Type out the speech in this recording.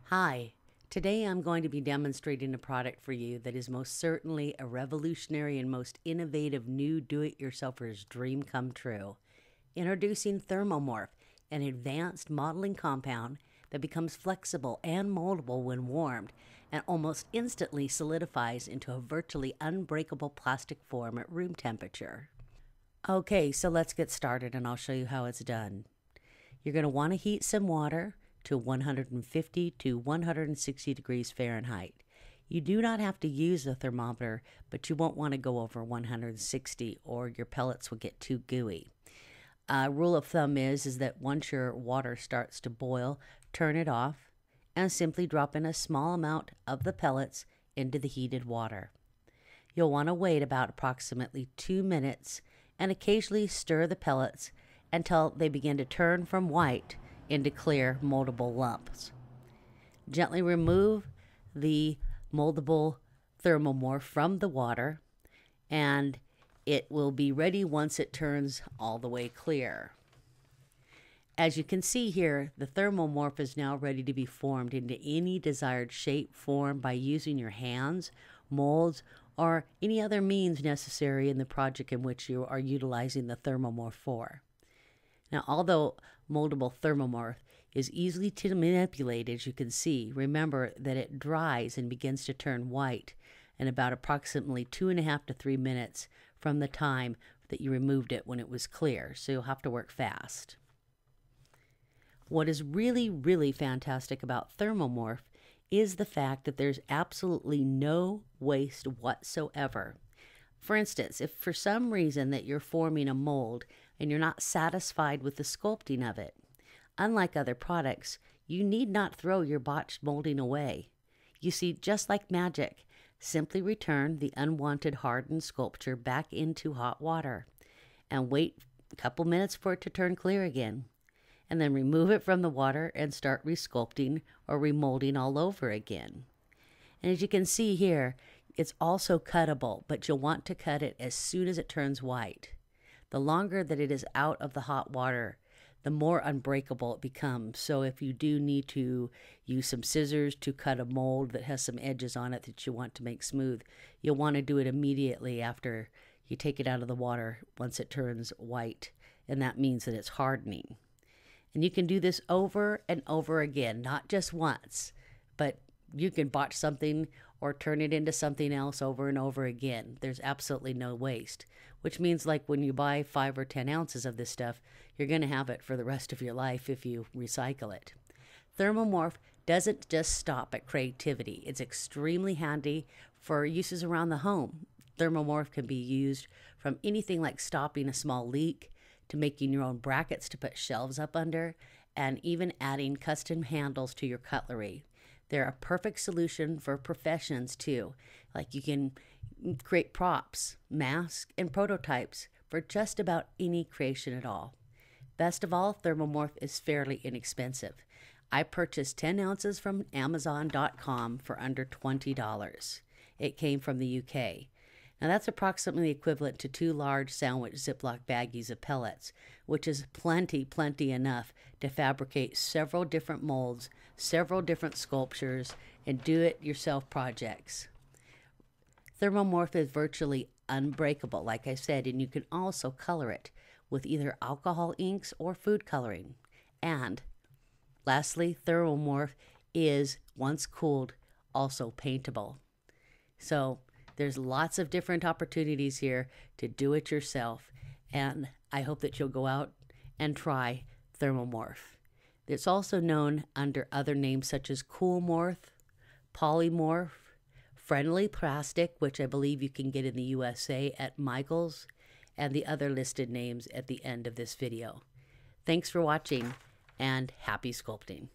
Hi, today I'm going to be demonstrating a product for you that is most certainly a revolutionary and most innovative new do-it-yourselfer's dream come true. Introducing ThermoMorph, an advanced modeling compound that becomes flexible and moldable when warmed and almost instantly solidifies into a virtually unbreakable plastic form at room temperature. Okay, so let's get started and I'll show you how it's done. You're going to want to heat some water to 150 to 160 degrees Fahrenheit. You do not have to use a thermometer, but you won't want to go over 160 or your pellets will get too gooey. Rule of thumb is that once your water starts to boil, turn it off and simply drop in a small amount of the pellets into the heated water. You'll want to wait about approximately 2 minutes and occasionally stir the pellets until they begin to turn from white into clear moldable lumps. Gently remove the moldable ThermoMorph from the water and it will be ready once it turns all the way clear. As you can see here, the ThermoMorph is now ready to be formed into any desired shape, form by using your hands, molds, or any other means necessary in the project in which you are utilizing the ThermoMorph for. Now, although moldable ThermoMorph is easily to manipulate, as you can see, remember that it dries and begins to turn white in about approximately 2.5 to 3 minutes from the time that you removed it when it was clear, so you'll have to work fast. What is really fantastic about ThermoMorph is the fact that there's absolutely no waste whatsoever. For instance, if for some reason that you're forming a mold and you're not satisfied with the sculpting of it, unlike other products, you need not throw your botched molding away. You see, just like magic, simply return the unwanted hardened sculpture back into hot water and wait a couple minutes for it to turn clear again, and then remove it from the water and start resculpting or remolding all over again. And as you can see here, it's also cuttable, but you'll want to cut it as soon as it turns white. The longer that it is out of the hot water, the more unbreakable it becomes. So if you do need to use some scissors to cut a mold that has some edges on it that you want to make smooth, you'll want to do it immediately after you take it out of the water once it turns white, and that means that it's hardening. And you can do this over and over again, not just once, but you can botch something or turn it into something else over and over again. There's absolutely no waste, which means like when you buy 5 or 10 ounces of this stuff, you're going to have it for the rest of your life if you recycle it. ThermoMorph doesn't just stop at creativity. It's extremely handy for uses around the home. ThermoMorph can be used from anything like stopping a small leak to making your own brackets to put shelves up under, and even adding custom handles to your cutlery. They're a perfect solution for professions too. Like you can create props, masks, and prototypes for just about any creation at all. Best of all, ThermoMorph is fairly inexpensive. I purchased 10 ounces from Amazon.com for under $20. It came from the UK. Now that's approximately equivalent to 2 large sandwich Ziploc baggies of pellets, which is plenty enough to fabricate several different molds, several different sculptures, and do-it-yourself projects. ThermoMorph is virtually unbreakable, like I said, and you can also color it with either alcohol inks or food coloring. And lastly, ThermoMorph is, once cooled, also paintable. So there's lots of different opportunities here to do it yourself, and I hope that you'll go out and try ThermoMorph. It's also known under other names such as CoolMorph, Polymorph, Friendly Plastic, which I believe you can get in the USA at Michael's, and the other listed names at the end of this video. Thanks for watching, and happy sculpting.